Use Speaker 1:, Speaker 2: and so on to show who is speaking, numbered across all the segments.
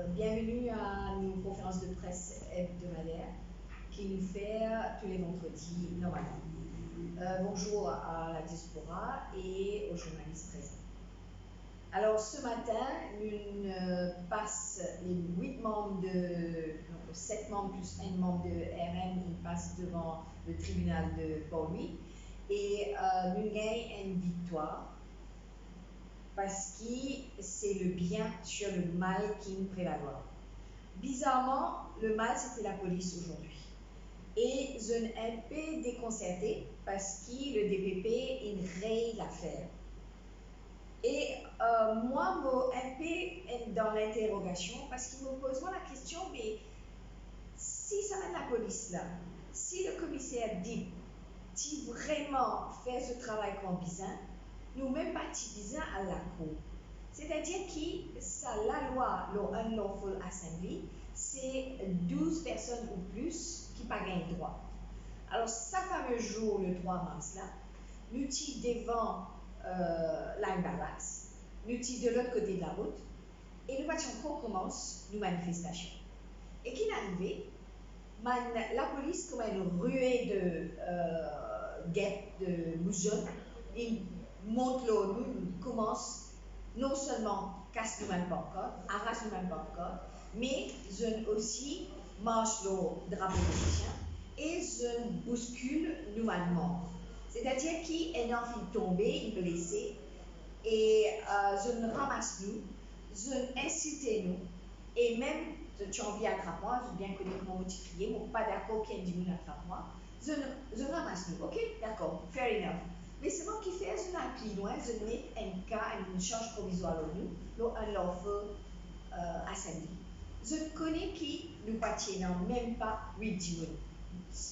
Speaker 1: Bienvenue à une conférence de presse hebdomadaire qui nous fait tous les vendredis normalement. Bonjour à la diaspora et aux journalistes présents. Alors ce matin, nous passe les 8 membres donc 7 membres plus un membre de RM, ils passent devant le tribunal de Port-Louis et nous gagnons une victoire. Parce que c'est le bien sur le mal qui nous prévaloir. Bizarrement, le mal, c'était la police aujourd'hui. Et je suis un peu déconcertée parce que le DPP il raye l'affaire. Et moi, je suis un peu dans l'interrogation parce qu'il me pose la question, mais si ça mène la police là, si le commissaire dit, tu vraiment fait ce travail comme bizarre, nous même pas bizarre à la cour. C'est-à-dire que ça, la loi, le Unlawful Assembly, c'est 12 personnes ou plus qui pas gagnent droit. Alors, ce fameux jour, le 3 mars, là, nous sommes devant Line Barracks, nous sommes de l'autre côté de la route, et nous commence nos manifestations. Et qui est arrivé, la police, comme une ruée de guettes, de moujons, ils montent l'eau, nous commence non seulement casse le même pancarte, arrache le même pancarte, mais je aussi mange le drapeau chrétien et je bouscule nous allemands. C'est-à-dire qu'il est en train de tomber, il blessé, et je ramasse nous, je incite nous, et même, tu as envie d'attraper-moi, je bien connais comment multiplier, mais pas d'accord qu'il y ait du monde attrape-moi, je ramasse nous, ok, d'accord, fair enough. Mais c'est moi qui fais un plus loin, je mets un cas, une charge provisoire à nous, le Unlawful Assembly. Je connais qui nous patients même pas 8 jours.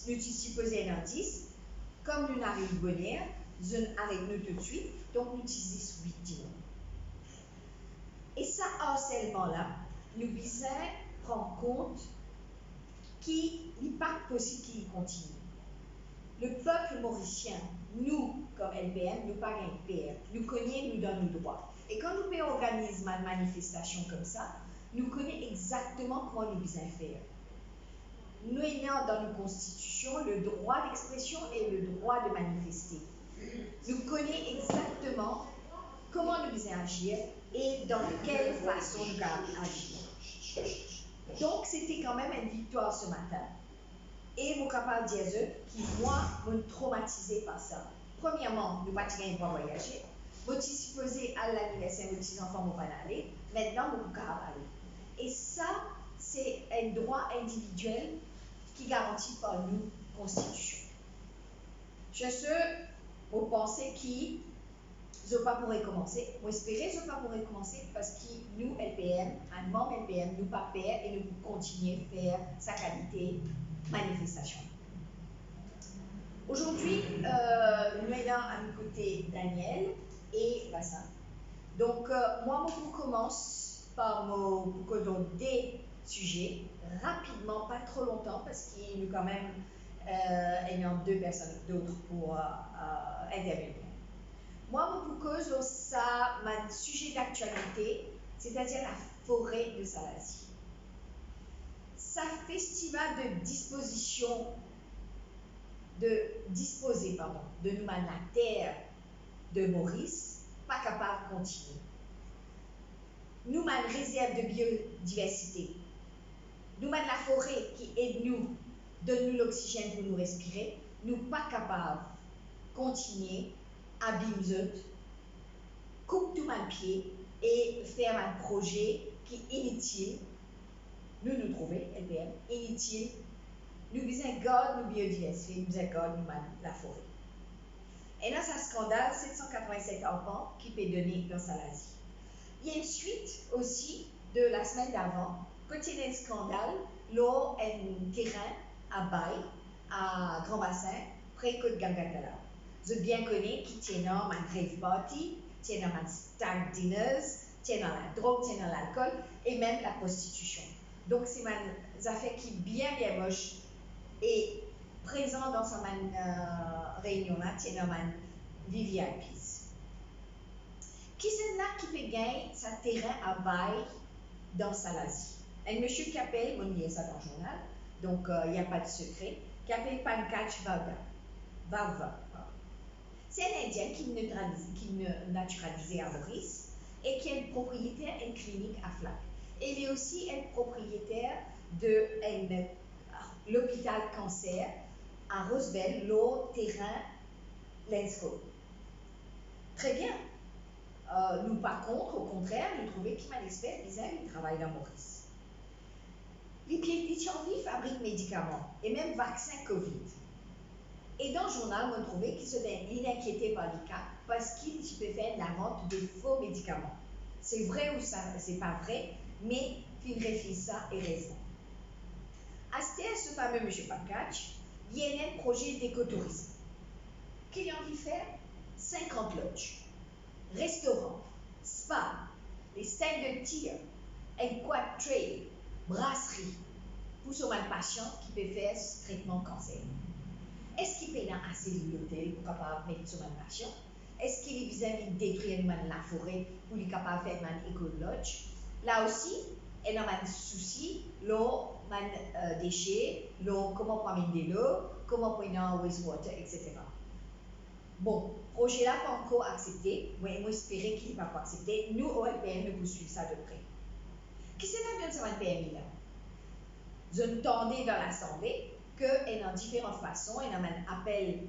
Speaker 1: Nous sommes supposés un 10, comme nous n'arrivons pas bonheur, je arrête nous tout de suite, donc nous utilisons 8 jours. Et ça, harcèlement-là, nous devons prendre compte qu'il n'est pas possible qu'il continue. Le peuple mauricien, nous, comme LPM, nous pas gagnons PR. Nous connaissons, nous donnons nos droits. Et quand nous organisons une manifestation comme ça, nous connaissons exactement comment nous devons faire. Nous ayons dans nos constitutions le droit d'expression et le droit de manifester. Nous connaissons exactement comment nous devons agir et dans quelle façon nous devons agir. Donc, c'était quand même une victoire ce matin. Et mon capable de dire qui, moi, me traumatisé par ça. Premièrement, nous ne pouvons pas voyager. Vous êtes supposé à l'anniversaire de vos enfants, vous ne pouvez pas aller. Maintenant, vous pouvez aller. Et ça, c'est un droit individuel qui est garanti par nous, Constitution. Je sais, vous pensez qui je ne pas pourrais commencer. Vous espérez que je ne pas pourrais commencer parce que nous, LPM, un membre LPM, nous pas faire et nous continuer à faire sa qualité manifestation. Aujourd'hui, nous avons à mes côtés Daniel et Vincent. Donc, moi, je commence par des sujets rapidement, pas trop longtemps, parce qu'il y a quand même deux personnes d'autres pour intervenir. Moi, je cause ça, mon sujet d'actualité, c'est-à-dire la forêt de Salazie. Sa festival de disposer de nous la terre de Maurice, pas capable de continuer. Nous avons une réserve de biodiversité. Nous avons la forêt qui aide nous, donne nous l'oxygène pour nous respirer. Nous ne sommes pas capables de continuer à abîmer, couper tout le pied et faire un projet qui est inutile. Nous trouvons, LPM, inutile. Nous devons garder nos biodiversité, nous devons garder la forêt. Et dans ce scandale, 787 enfants qui peut donner dans Salazie. Il y a une suite aussi de la semaine d'avant, quand il y a un scandale, là, un terrain à Baye, à Grand Bassin, près de Gangatala. Vous bien connaissez qui tient dans un rave party, tient dans un stag dinners, tient dans la drogue, tient dans l'alcool et même la prostitution. Donc, c'est une affaire qui est bien moche et présent dans sa réunion-là, tient dans un VVIPs. Qui c'est là qui peut gagner sa terrain à bail dans Salazie? Un monsieur qui appelle, on lit ça dans le journal, donc il n'y a pas de secret, qui appelle Pankaj Varva. C'est un Indien qui naturalisé à Maurice et qui est propriétaire d'une clinique à Flac. Il est aussi un propriétaire de l'hôpital cancer à Roseville, le terrain Lensco. Très bien. Nous, par contre, au contraire, nous trouvons qu'il m'a expert, il travaille dans Maurice. Les Piétichonville fabriquent médicaments et même vaccins Covid. Et dans le journal, on trouvait qu'il s'est inquiété par les cas parce qu'il peut faire la vente de faux médicaments. C'est vrai ou c'est pas vrai, mais il réfléchit ça et raison. À ce fameux M. Pankaj, il y a un projet d'écotourisme. Qu'il a envie de faire 50 lodges, restaurants, spa, les stands de tir, un quad trail, brasserie, pour ce patient qui peut faire ce traitement cancer. Est-ce qu'il peut avoir assez de l'hôtel pour capable mettre sur un patient? Est-ce qu'il est besoin de détruire la forêt pour lui capable faire un éco-lodge? Là aussi, il y a un souci, l'eau, déchets, l'eau, comment prendre de l'eau, comment prendre wastewater, etc. Bon, le projet là pas encore accepté, mais moi j'espère qu'il ne va pas accepter. Nous, au LPM, nous poursuivons ça de près. Qu'est-ce que nous avons permis là? Nous entendons dans l'Assemblée qu'il y a différentes façons, il y a un appel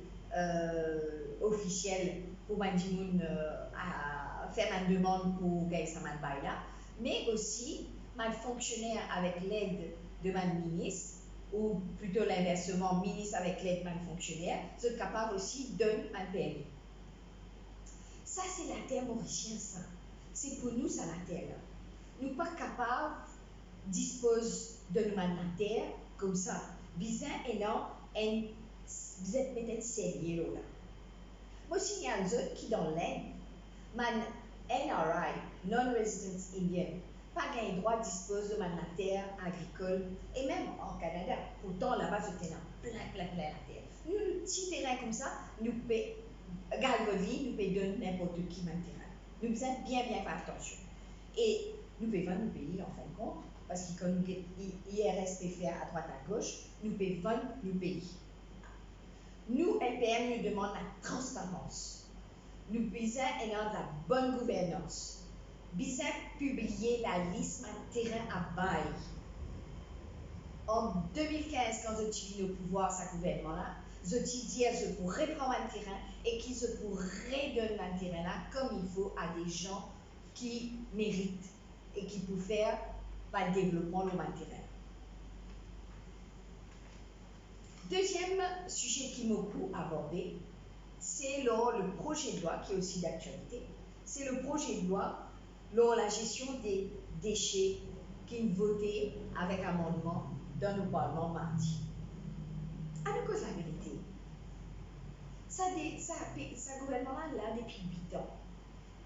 Speaker 1: officiel pour à faire une demande pour gagner ça là, mais aussi un fonctionnaire avec l'aide de mon ministre, ou plutôt l'inversement, ministre avec l'aide de fonctionnaire, sont capables aussi de un PME. Ça, c'est la terre mauricienne, ça. C'est pour nous, ça la terre. Nous ne sommes pas capables de disposer de nous la terre comme ça. Bizarre et non, vous êtes peut-être sérieux là. Moi, signale qui dans l'Inde, man NRI, non-resident Indian, pas gain droit de disposer de la terre agricole, et même en Canada, pourtant là-bas, c'était plein la terre. Nous, le petit terrain comme ça, nous pouvons, Galvoli, nous pouvons donner n'importe qui un terrain. Nous devons bien faire attention. Et nous pouvons vendre nos pays en fin de compte, parce que quand nous IRSP faire à droite à gauche, nous pouvons vendre nos pays. Nous, LPM, nous demandons la transparence. Nous besoin de la bonne gouvernance. Besoin publier la liste de terrain à bail. En 2015, quand j'ai eu au pouvoir, ce gouvernement-là, j'ai dit que je pourrais prendre un terrain et qu'ils se pourraient donner un terrain-là comme il faut à des gens qui méritent et qui peuvent faire le développement de terrain. Deuxième sujet qui m'a beaucoup abordé, c'est le projet de loi qui est aussi d'actualité. C'est le projet de loi la gestion des déchets qui est voté avec amendement dans le Parlement mardi. À nous cause la vérité. Ça gouvernement là depuis 8 ans.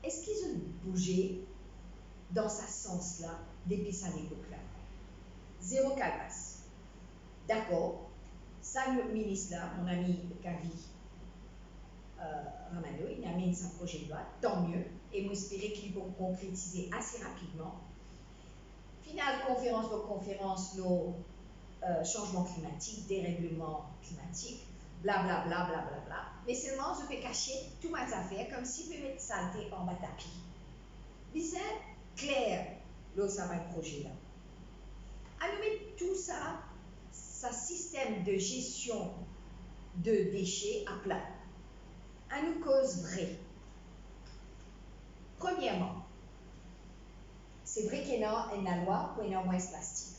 Speaker 1: Est-ce qu'ils ont bougé dans ce sens-là depuis cette époque-là? Zéro calvasse. D'accord. Ça, le ministre là, mon ami Kavi Ramado, il a mis son projet de loi, tant mieux, et moi j'espère qu'il va concrétiser assez rapidement. Finale conférence pour conférence, le changement climatique, dérèglement climatique, blablabla, blablabla. Bla, bla, bla. Mais seulement je peux cacher toutes mes affaires comme si je peux mettre saleté en bas tapis. Bizarre, clair, ça va le projet là. À nous mettre tout ça, ce système de gestion de déchets à plat. À nous cause vrai. Premièrement, c'est vrai qu'il y a une loi pour une moins plastique.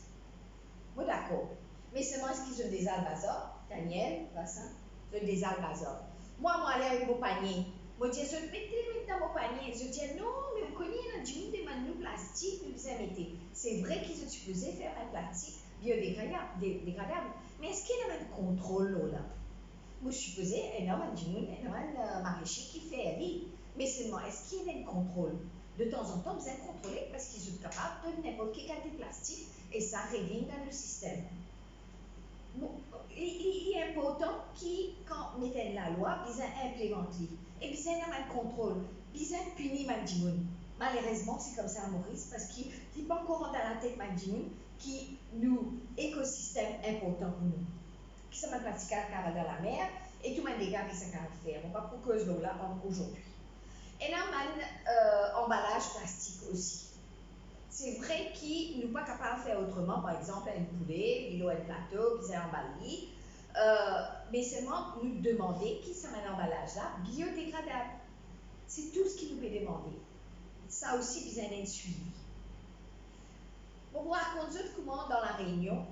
Speaker 1: Moi d'accord. Mais seulement est-ce qu'ils ont des albazors? Daniel, Vincent, ils ont des albazors. Moi, aller avec mon panier. Moi, je dis, mettez dans mon panier. Je dis, non, mais vous connaissez, nous demandons nous plastique, nous vous mettez. C'est vrai qu'ils ont supposé faire un plastique biodégradable. Mais est-ce qu'il y a un contrôle là? Moi, je supposais, il y a un maraîcher qui fait vie. Mais seulement, est-ce qu'il y a un contrôle? De temps en temps, vous êtes contrôlé parce qu'ils sont capables de n'importe quel quantité de plastique et ça revient dans le système. Bon, il est important quand on met la loi, ils implémentent et puis ils ont un contrôle, ils ont puni Mandimoun. Malheureusement, c'est comme ça à Maurice parce qu'il n'est pas encore dans la tête Mandimoun qui nous écosystème important pour nous. Qui ça m'a pratiqué dans la mer et tout le dégâts qui ça faire. On va pour cause là aujourd'hui. Et là, emballage plastique aussi. C'est vrai qu'il n'est pas capable de faire autrement, par exemple, un poulet, il a un plateau, puis c'est emballé. Mais seulement nous demander qui ça un emballage là, biodégradable. C'est tout ce qu'il nous peut demander. Ça aussi, besoin d'être suivi. Bon, pour raconter comment dans la réunion,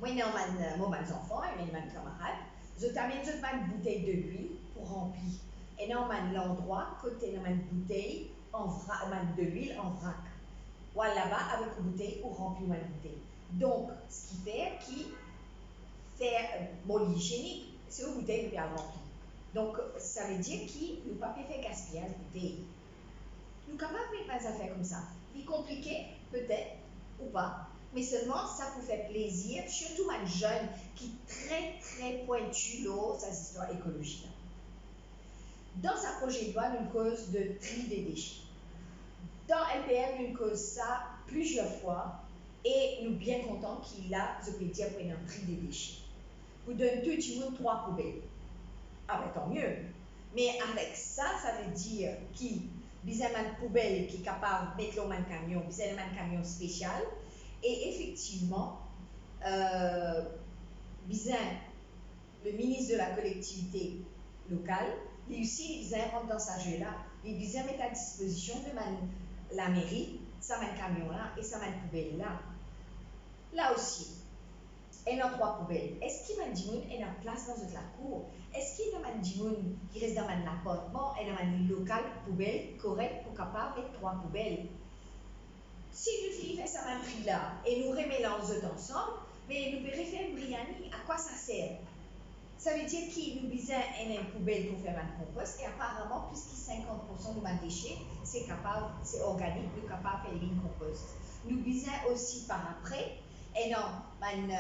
Speaker 1: moi, j'ai mes enfants et mes camarades, je t'amène une bouteille de l'huile pour remplir. Et dans l'endroit, côté de une bouteille de l'huile en vrac. Voilà là-bas avec une bouteille pour remplir une bouteille. Donc, ce qui fait l'hygiénique, c'est une bouteille bien remplie. Donc, ça veut dire qu'il ne peut pas faire gaspillage de bouteille. Nous sommes capables de faire des affaires comme ça. C'est compliqué, peut-être, ou pas, mais seulement ça vous fait plaisir, surtout un jeune qui est très très pointu dans sa histoire écologique. Dans sa projet de loi, nous cause de tri des déchets. Dans LPM, nous cause ça plusieurs fois et nous sommes bien contents qu'il a, je peux dire, pour un tri des déchets. Vous donnez tout le monde 3 poubelles. Ah ben tant mieux. Mais avec ça, ça veut dire qu'il y a une poubelle qui est capable de mettre dans un camion, il y a un camion spécial. Et effectivement, le ministre de la collectivité locale, lui aussi, il rentre dans sa jeu-là, il met à disposition de la mairie, ça un camion-là et ça une poubelle-là. Là aussi, il y a 3 poubelles. Est-ce qu'il y a une place dans la cour? Est-ce qu'il y a un qui reste dans un appartement et dans un local poubelle correct pour capable de mettre 3 poubelles? Si nous faisons ça même prix là et nous remélangeons ensemble, mais nous pouvons faire une briani, à quoi ça sert? Ça veut dire qu'il nous besoin une poubelle pour faire un compost et apparemment, puisque 50% de nos déchets, c'est organique, nous sommes capables de faire une compost. Nous besoin aussi par après une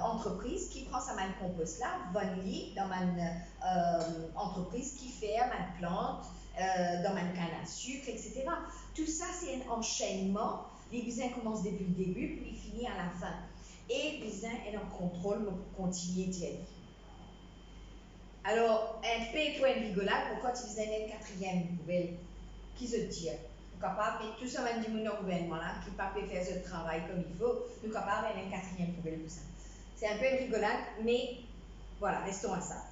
Speaker 1: entreprise qui prend sa main compost là, va dans une entreprise qui fait une plante, dans une canne à sucre, etc. Tout ça, c'est un enchaînement. Les besoins commencent depuis le début, puis ils finissent à la fin. Et les besoins est en contrôle pour continuer d'y aller. Alors, un peu pour une rigolade, pourquoi tu faisais une 4e poubelle? Qui se tire? Nous sommes capables de mettre tout ça dans le gouvernement là, qui ne peut pas faire ce travail comme il faut, nous sommes capables de mettre une 4e poubelle pour ça. C'est un peu une rigolade, mais voilà, restons à ça.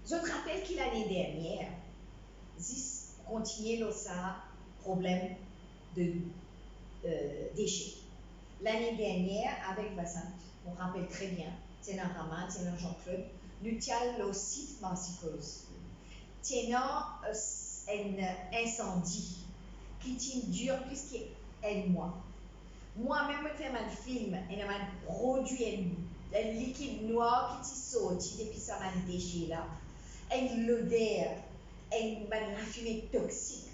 Speaker 1: Je te rappelle que l'année dernière, ZIS continuait dans sa problème de déchets. L'année dernière, avec Vincent, on rappelle très bien, c'est un Raman, c'est un Jean-Claude, nous avons le site Marsicose. Tenant un incendie qui dure plus qu'un mois. Moi-même, je fais un film, et un produit, un liquide noir qui sort depuis ça, un déchet là, l'odeur, la fumée toxique.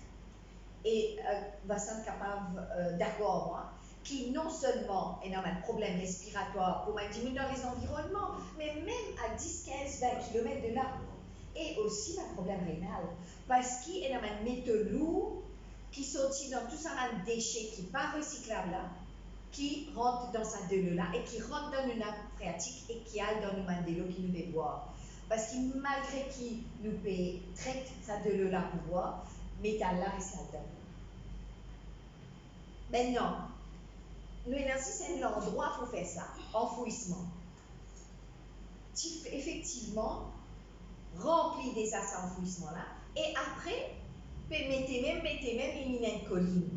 Speaker 1: Et Vincent est capable d'accord moi, qui non seulement est un problème respiratoire pour diminuer dans les environnements, mais même à 10, 15, 20 km de là. Et aussi un problème rénal, parce qu'il y a un métaux lourd qui sortit dans tout ça, un déchet qui n'est pas recyclable là, qui rentre dans sa de là et qui rentre dans une nappe phréatique et qui aille dans le main de l'eau qui nous fait boire. Parce que malgré qu'il nous traite sa de là pour boire, métal là reste là-dedans. Maintenant, nous avons c'est l'endroit pour faire ça, enfouissement. Effectivement, rempli des assez enfouissement là, et après, mettez même une colline.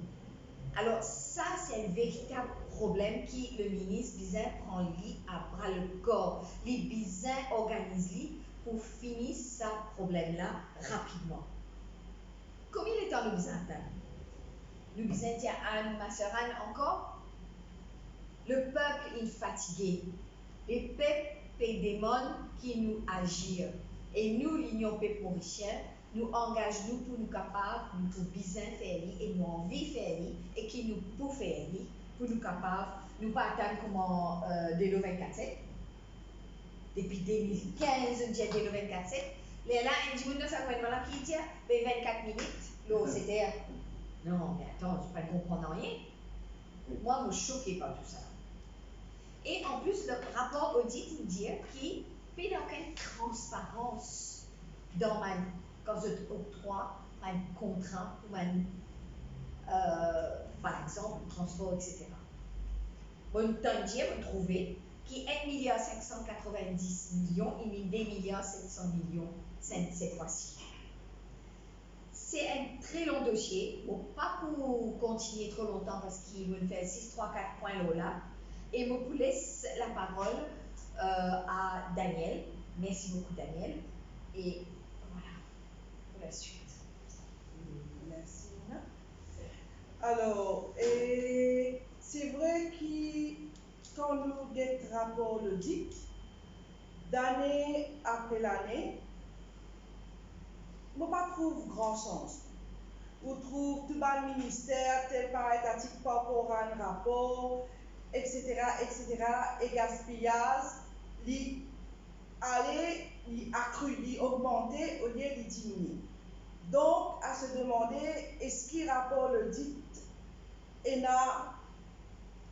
Speaker 1: Alors ça, c'est un véritable problème qui le ministre Bizin prend lui à bras le corps. Les Bizin organisent lui pour finir ce problème-là rapidement. Combien de temps nous Bizin attend? Nous Bizin dit à Anne, ma soeur Anne, encore? Le peuple est fatigué. Les peuples des démons qui nous agissent. Et nous, l'Union peuple mauricien, nous engageons pour nous capables, nous pour bien faire et nous envie faire et qui nous pour faire pour nous capables, nous pas attendre comment de le 24/7. Depuis 2015, on dit de le 24/7. Les là, on dit nous ça voilà qui dit 24 minutes, l'eau c'était non mais attends, je ne comprends rien. Moi, je me choquais par tout ça. Et en plus, le rapport audit nous dit qu'il n'y a aucune transparence dans quand je octroie un contrat ou par exemple, transport, etc. Bon, tant dire, vous trouvez qui 1,590 milliard et 2,7 milliards cette fois-ci. C'est un très long dossier, bon, pas pour continuer trop longtemps parce qu'il me fait 6, 3, 4 points là. Et je vous laisse la parole à Daniel. Merci beaucoup, Daniel. Et voilà, pour la suite.
Speaker 2: Merci, Nina. Alors, c'est vrai que quand nous avons rapport l'audit, d'année après l'année, on ne trouve pas grand sens. On trouve tout le ministère, tel par étatique, par rapport à un rapport, etc., et gaspillage, li aller, li accru, li augmenter au lieu de diminuer. Donc, à se demander, est-ce qu'il rapport l'audit et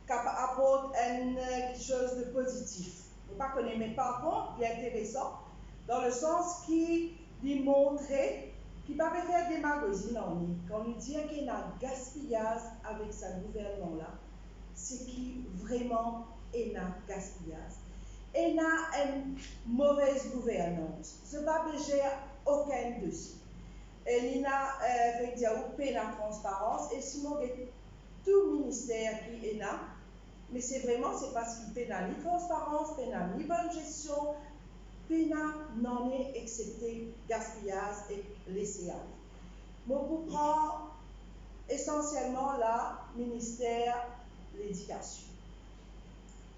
Speaker 2: apporte quelque chose de positif. Je ne pas connaître, mais par contre, il est intéressant dans le sens qu'il lui montrait qu'il ne va pas faire démagogie quand on dit qu'il y a un gaspillage avec ce gouvernement-là, c'est qui vraiment est un gaspillage. Il y a une mauvaise gouvernance. Ce n'est pas gère aucun dossier. Et il y a une transparence et sinon, tout ministère qui est là, mais c'est vraiment c'est parce qu'il fait la transparence, fait la bonne gestion, Pena n'en est excepté gaspillage et laisser aller. Moi, vous prends essentiellement la ministère de l'Éducation.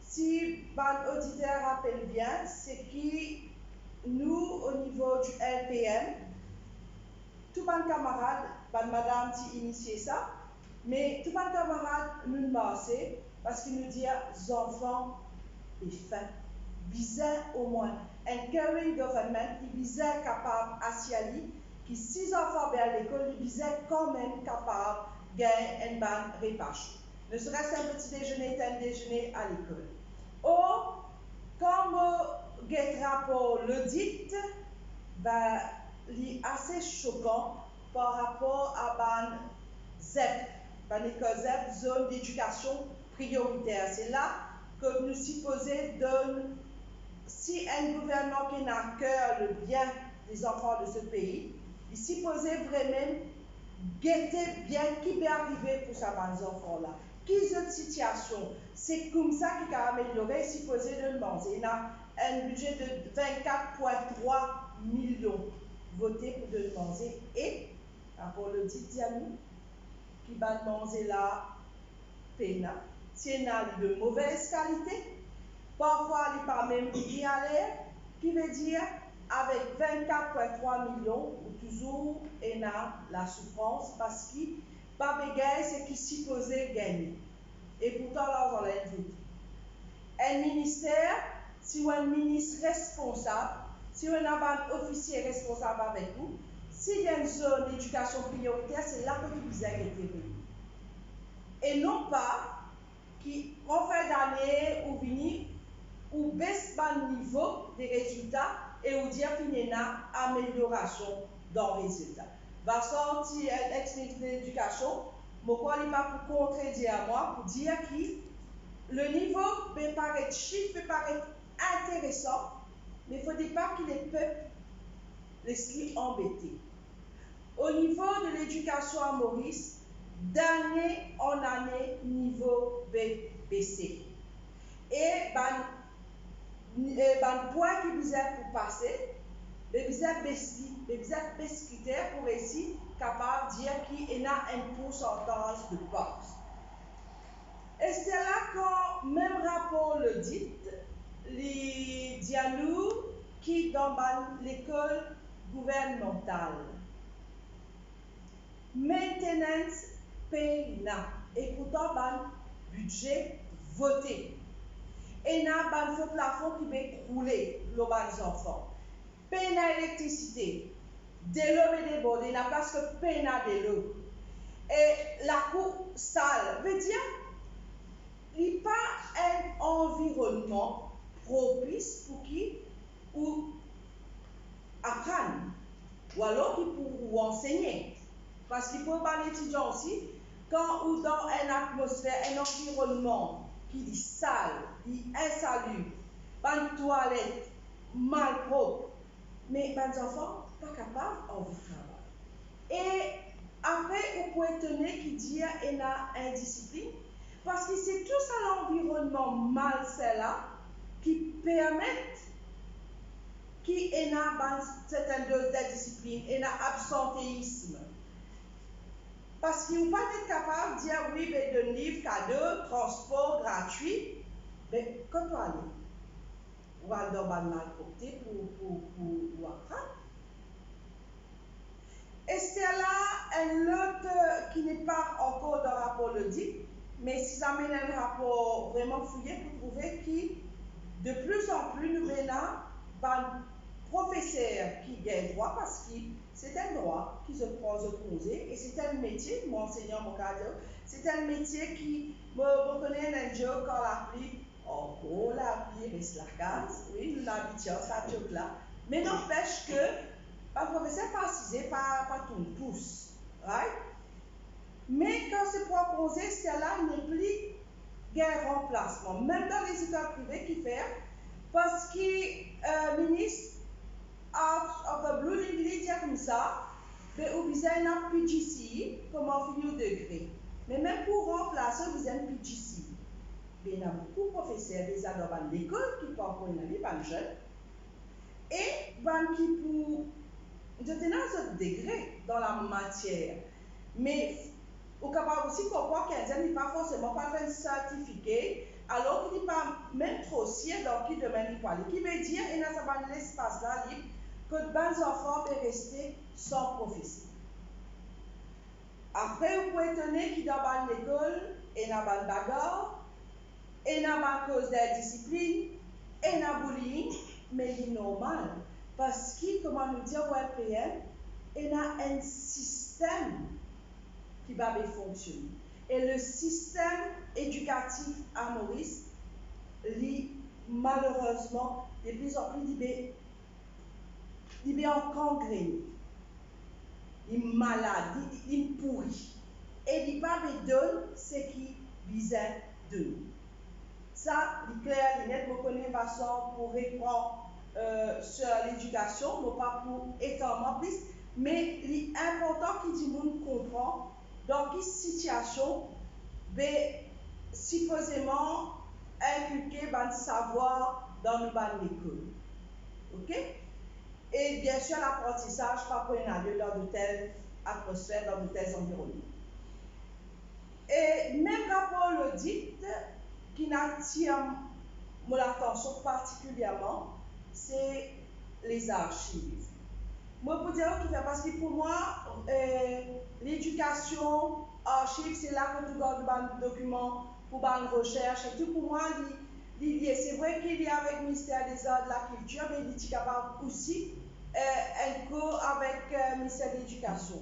Speaker 2: Si l'auditeur rappelle bien, c'est que nous, au niveau du LPM, tout le camarade, madame qui initié ça, mais tout le camarade nous marché parce qu'il nous dit les enfants et faim. Bizarre au moins. Un caring government qui bizarre capable à Siali, qui 6 enfants à l'école, il bizarre quand même capable de gagner un ban repas. Ne serait-ce un petit déjeuner, un déjeuner à l'école. Or, comme le rapport le dit, ben, il est assez choquant par rapport à ban ZEP, l'école ZEP, zone d'éducation prioritaire. C'est là que nous supposons donner, si un gouvernement qui a à cœur le bien des enfants de ce pays, il supposait vraiment guetter bien qui va arriver pour ces enfants-là. Quelles autres situations? C'est comme ça qu'il a amélioré, supposé de demander. Il a un budget de 24,3 millions votés pour demander et, pour le dit Dianou, qui va demander la PENA, c'est de mauvaise qualité. Parfois, il n'est pas même bien à l'air, qui veut dire avec 24,3 millions, toujours il a la souffrance parce qu'il pas gagné ce qu'il supposait gagner. Et pourtant, là, on a un doute. Un ministère, si un ministre responsable, si on a un officier responsable avec vous, s'il y a une zone d'éducation prioritaire, c'est là que vous avez été payé. Et non pas qu'en fin d'année, ou venir ou baisse le niveau des résultats et ou dire qu'il y a une amélioration dans les résultats. Va sortir un ex-ministre de l'Éducation, je ne vais pas pour contredire à moi, pour dire que le niveau peut paraître chiffre, peut paraître intéressant, mais il ne faut pas que les peuples les embêtés. Au niveau de l'éducation à Maurice, d'année en année, niveau baissé. Et le point qui vous est pour passer, vous avez baissé critères pour être capable de dire qu'il y a un pourcentage de poste. Et c'est là quand même rapport le dit, les dialogues qui dans l'école gouvernementale. Maintenance PENA. Et pourtant, le budget voté. Et n'a pas de plafond qui va rouler les enfants. PENA électricité. De l'eau et des bords. Il n'a pas que PENA de l'eau. Et la cour sale veut dire il n'y a pas un environnement propice pour qui ou apprendre, ou alors qui pour enseigner. Parce qu'il faut pas l'étudiant aussi, quand ou dans une atmosphère, un environnement qui est sale, qui est insalubre, pas une toilette mal propre, mais les enfants pas capables en travail. Et après, vous pouvez tenir qui dit qu'il y a indiscipline, parce que c'est tout ça l'environnement malsain là qui permet qu'il y ait une certaine dose d'indiscipline, et un absentéisme. Parce qu'ils n'ont pas été capables de dire oui, mais de livres, cadeaux, transport gratuit, mais quand on allait, on va dans le mal côté pour apprendre. Et c'est là un autre qui n'est pas encore dans le rapport le dit, mais si ça mène un rapport vraiment fouillé pour trouver qui, de plus en plus, nous venons par professeur qui gagne droit parce que c'est un droit qui se prend se poser et c'est un métier, mon enseignant, mon cadre, c'est un métier qui me reconnaît un job quand l'appli, en gros, l'appli reste la case, oui, nous l'habituons, ça job là, mais n'empêche que un professeur pas assisé, pas tout le pouce, right? Mais quand c'est proposé, cela n'est plus un remplacement, même dans les écoles privées qui font, parce que ministre out of the blue, l'Église dit comme ça, mais vous avez un PGC, comme en finir au degré. Mais même pour remplacer, vous avez un PGC. Il y a beaucoup de professeurs déjà dans l'école qui parlent pour une année, pas jeune, et qui pour je tenais à ce degré dans la matière. Mais au capable aussi comprendre qu'un n'est pas forcément pas un certificat, alors qu'il n'est pas même trop sûr dans qui domaine il peut aller. Qui veut dire qu'il y a un espace là libre que de bons enfants peuvent rester sans professeur. Après, vous pouvez tenir qu'il y a l'école, il y a une bagarre, il y a une cause d'indiscipline, il y a un bullying, mais c'est normal. Parce que, comment nous dire au RPM, il y a un système qui va bien fonctionner. Et le système éducatif à Maurice, malheureusement, de plus en plus, il est en gangréné. Il est malade, il est pourri. Et il va donner ce qu'il visait de nous. Ça, il est clair, il est beaucoup de façon pour répondre sur l'éducation, non pas pour étendre plus, mais il est important que tout le monde comprenne dans quelle situation supposément inculquer le savoir dans nos écoles. OK? Et bien sûr, l'apprentissage, pas pour aller dans de telles atmosphères, dans de tels environnements. Et même rapport le dit, qui attire mon attention particulièrement, c'est les archives. Moi, pour dire tout fait, parce que pour moi, l'éducation, archives, c'est là que tu gardes des documents pour une recherche et tout. Pour moi, c'est vrai qu'il y a avec le ministère des Arts et de la Culture, mais il est capable aussi un cours avec le ministère de l'Éducation.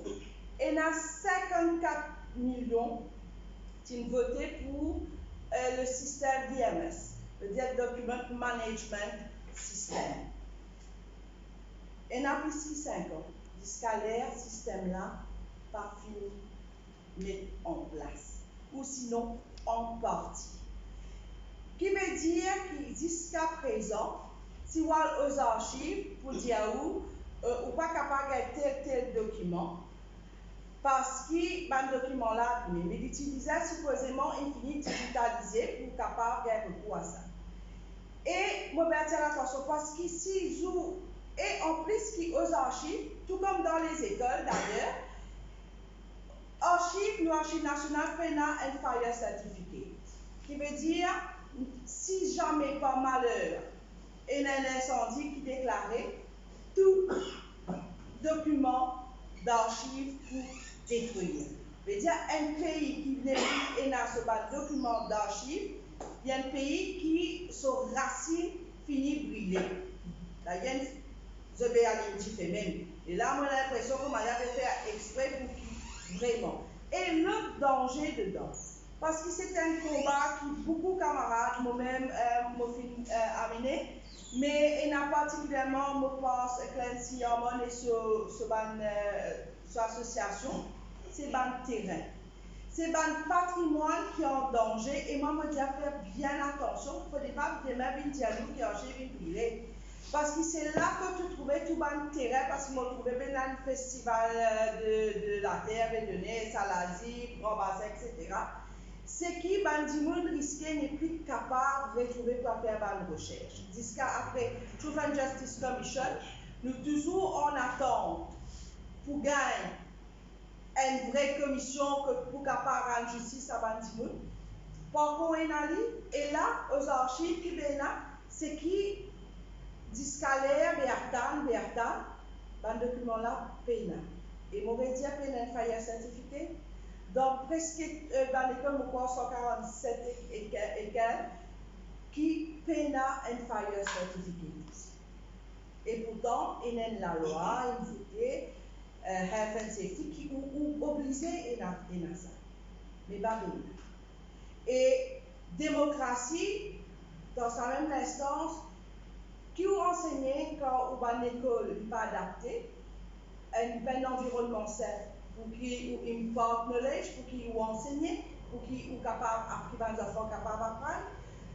Speaker 2: Et il y a 54 millions qui ont voté pour le système DMS, le Document Management System. Et n'a plus 5 ans, jusqu'à l'ère système-là, pas fini, mais en place. Ou sinon, en partie. Qui veut dire que jusqu'à présent, si vous allez aux archives pour dire où, ou pas capable de tel document, parce que ce document-là, mais l'utiliser supposément infini digitalisé pour capable de recours à ça. Et moi, je vais dire attention parce que si vous et en plus qui aux archives, tout comme dans les écoles d'ailleurs, l'archive nationale fait un fire certificate, qui veut dire si jamais par malheur il y a un incendie qui est déclaré, tout document d'archives pour détruire. Ça veut dire un pays qui n'a ce document d'archives, il y a un pays qui son racine finit brûlée. D'ailleurs, je vais aller me dire même. Et là, moi, j'ai l'impression que je vais faire exprès pour qui vraiment. Et l'autre danger dedans, parce que c'est un combat qui beaucoup de camarades, moi-même, m'ont amené, mais il n'a particulièrement, je pense, Clancy Harmon et sur association, c'est un terrain. C'est un patrimoine qui est en danger, et moi, je dis à faire bien attention, il ne faut pas demain venir dire qui a une brûlée. Parce que c'est là que tu trouvais tout le terrain, parce que je trouvais bien un festival de la terre et de nez, Salazie, Grand-Bassin, etc. C'est qui, Bandimoun risquait n'est plus capable de retrouver pour faire une recherche. Jusqu'à après Truth and Justice Commission, nous toujours en attente pour gagner une vraie commission pour capable rendre justice à Bandimoun. Par contre, et là, aux archives qui viennent là, c'est qui discalaire, Bertan, dans le document là, PENA. Et mon dire PENA un fire certificate. Donc, presque dans l'école, mon cours 147 et quelques, qui PENA un fire certificate. Et pourtant, il y a la loi, il y a health and safety qui obligé à ça. Mais pas bien. Et démocratie, dans sa même instance, qui vous enseignez quand vous avez une école pas adaptée, un environnement sain, pour qui vous import knowledge, pour qui vous enseignez, pour qui vous capable d'apprendre les enfants capables d'apprendre,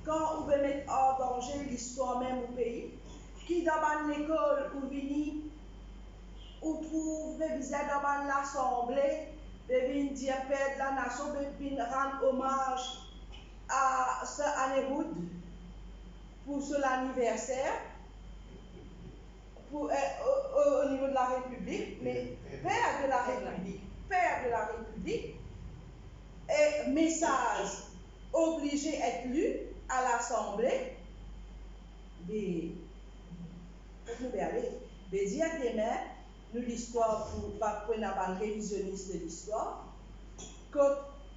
Speaker 2: quand vous mettre en danger l'histoire même au pays, qui dans l'école vous venez, vous trouvez bizarre dans l'assemblée, de venir dire père de la nation, de venir rendre hommage à ce Anne-Wood pour son anniversaire. Au niveau de la République, mais père de la République, et message obligé à être lu à l'Assemblée, mais nous allons aller, mais dire demain, nous l'histoire pour une révisionniste de l'histoire, que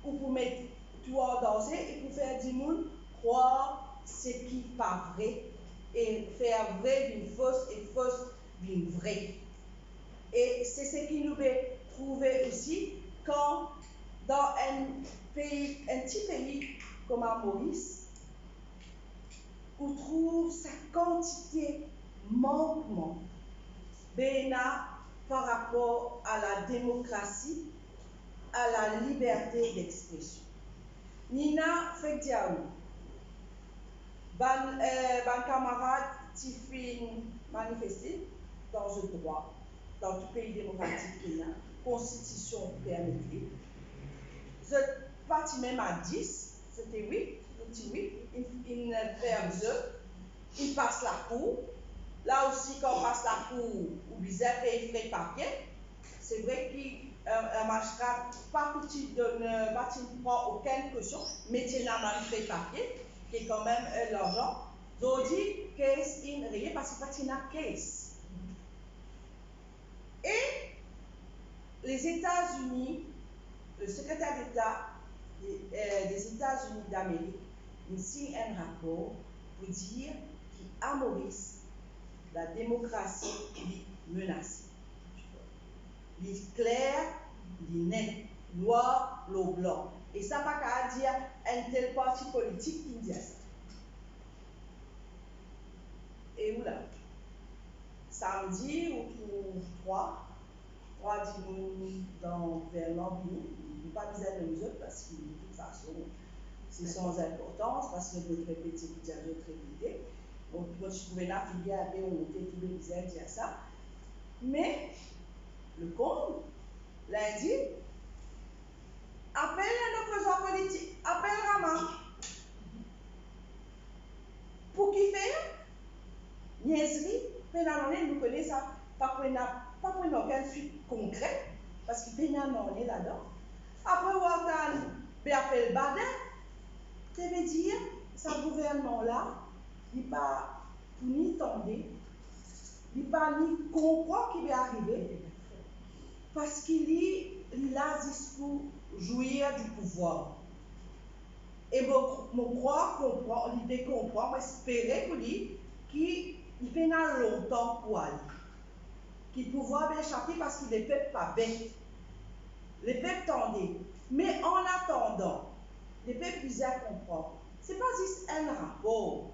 Speaker 2: vous pouvez mettre tout en danger et pour faire du monde croire ce qui n'est pas vrai. Et faire vrai d'une fausse et fausse d'une vraie. Et c'est ce qui nous fait trouver aussi quand dans un petit pays comme Maurice, on trouve sa quantité manquement par rapport à la démocratie, à la liberté d'expression. Nina fait dire ban camarade qui fait manifester dans le droit, dans tout pays démocratique qu'il y a, constitution permet. Je parti même à 10, c'était 8, il fait 2, il passe la cour. Là aussi, quand on passe la cour, ou bizarre, il fait papier. C'est vrai qu'un magistrat, pas qu'il ne prend aucune caution, mais il n'a pas fait papier, qui est quand même l'argent. Donc, il dit case in rien parce qu'il n'y a pas de case. Et les États-Unis, le secrétaire d'État des États-Unis d'Amérique, il signe un rapport pour dire qu'à Maurice, la démocratie est menacée. Il est clair, il est net, noir, l'eau blanc. Et ça n'a pas qu'à dire un tel parti politique qui dit ça. Et où là? Samedi, on trouve 3 dimanches vers l'Ambini. Il ne pas besoin de nous autres parce que de toute façon, c'est sans importance, parce que notre petit coup de notre idée. Donc, quand je pouvais la filière, on montait tous les bizarres, dire ça. Mais, le compte, lundi, appelle un opposant politique, appelle Rama. Pour qui faire? Niaiserie, Pénalonné, nous connaissons ça, pas pour aucune suite concrète, parce que Pénalonné là-dedans. Après, Waltan, appelle Badin, ça veut dire, ce gouvernement-là, il n'est pas ni tendé, il n'est pas ni comprend qui va arriver, parce qu'il a pour jouir du pouvoir. Et mon croire, comprendre, l'idée comprendre, espérer pour lui qu'il fait longtemps pour aller. Qu'il pouvoir échapper parce qu'il ne peut pas bête. Les peuples tendaient. Mais en attendant, des peuples bizarres comprendre. Ce n'est pas juste un rapport.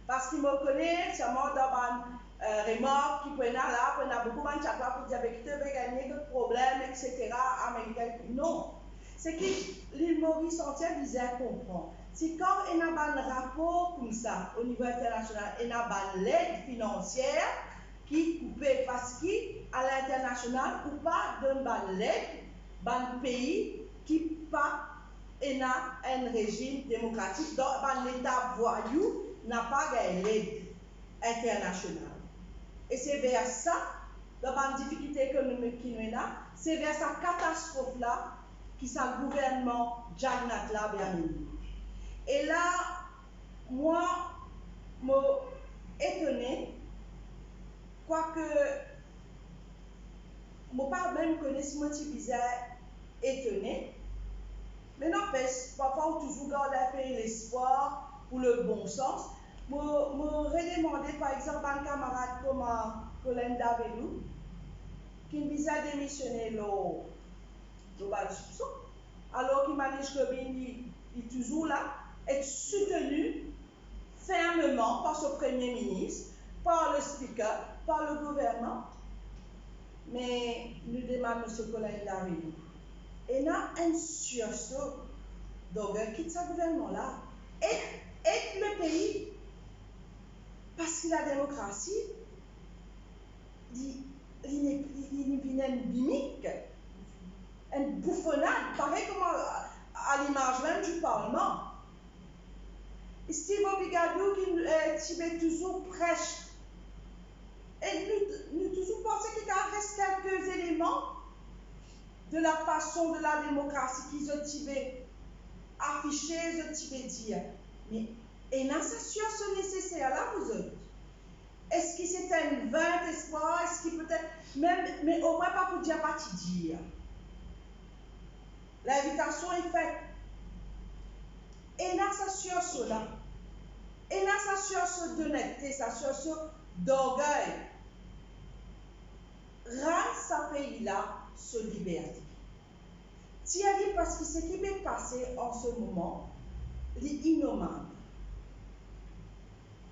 Speaker 2: Parce qu'il me connaît, seulement dans une remorque qui prenait là, prenait beaucoup de chakra pour dire que tu veux gagner de problèmes, etc. Américain. Non. C'est que l'île Maurice entière bizarre comprendre. C'est quand il y a un rapport comme ça au niveau international, il y a une l'aide financière qui coupe parce qu'à l'international, ou pas d'une l'aide, d'un pays qui pas un régime démocratique, dans l'État voyou n'a pas l'aide internationale. Et c'est vers ça, dans la difficulté économique qui nous a, c'est vers cette catastrophe-là qui c'est le gouvernement Jagnat là bien mis. Et là, moi, je suis étonné, quoique, je ne pas même connaître ce mot bizarre, étonné, mais n'empêche, parfois, on toujours garde un peu l'espoir pour le bon sens. Je redemandé, par exemple, un camarade comme Colin Davelou, qui me démissionné le soupçon, alors qu'il m'a dit que il est toujours là, est soutenu fermement par son Premier ministre, par le Speaker, par le gouvernement. Mais nous demandons M. Colin Davelou. Et il y a un sursaut d'orgueil qui ce gouvernement-là aide le pays. Parce que la démocratie, il y a une gimmick, une bouffonnade, pareil comme à l'image même du Parlement. Steve Obigadou qui est toujours prêche. Et nous toujours pensons qu'il reste quelques éléments de la façon de la démocratie qu'ils ont affiché, ils ont dire. Mais et dans cette situation nécessaire là, vous autres, est-ce que c'est un vain espoir? Est-ce qu'il peut-être, même, mais au moins pas pour dire pas dire. L'invitation est faite. Et dans cette situation là, et dans cette situation d'honnêteté, cette situation d'orgueil, rendre ce pays-là se liberté. Tu as dit parce que ce qui m'est passé en ce moment, est innommable.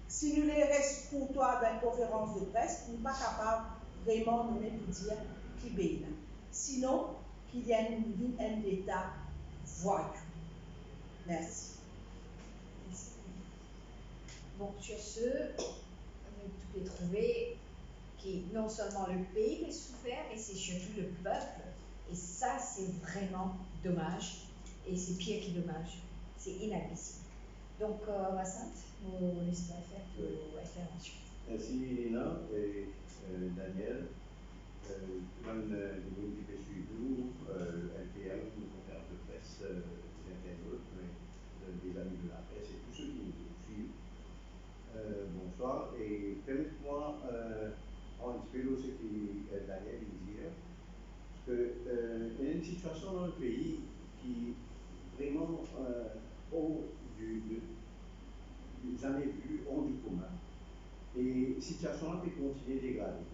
Speaker 2: Si nous les restons pour toi dans une conférence de presse, nous ne sommes pas capables vraiment de nommer pour dire qui est là. Sinon, qu'il y a un État voyou. Merci.
Speaker 1: Donc, sur ce, vous pouvez trouver que non seulement le pays est souffert, mais c'est surtout le peuple. Et ça, c'est vraiment dommage. Et c'est pire que dommage. C'est inadmissible. Donc, Vincent, vous laissez faire vos interventions.
Speaker 3: Merci, Lina et Daniel. Comme vous qui suivez nous, LPM, une conférence de presse des internautes, des amis de la presse et tous ceux qui nous suivent. Bonsoir, et permettez-moi en expliquant ce que Daniel disait, parce qu'il y a une situation dans le pays qui vraiment jamais vu, hors du commun. Et la situation peut continuer à dégrader.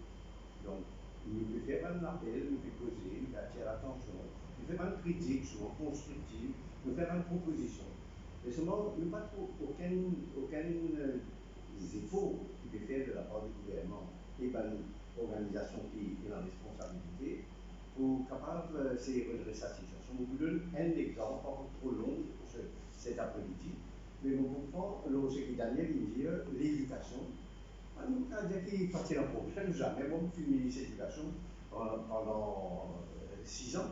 Speaker 3: Donc, nous pouvons faire un appel, nous pouvons causer, nous pouvons attirer l'attention, nous pouvons faire une critique, souvent constructive, nous faire une proposition. Mais seulement, nous n'avons pas aucun effort qui peut faire de la part du gouvernement et de l'organisation qui est en responsabilité pour capable de redresser la situation. Je vous donne un exemple, pas trop long, cet après-midi, mais on comprend ce que Daniel dit, l'éducation. Nous avons dit qu'il partit un problème, jamais, bon, fait une éducation pendant 6 ans.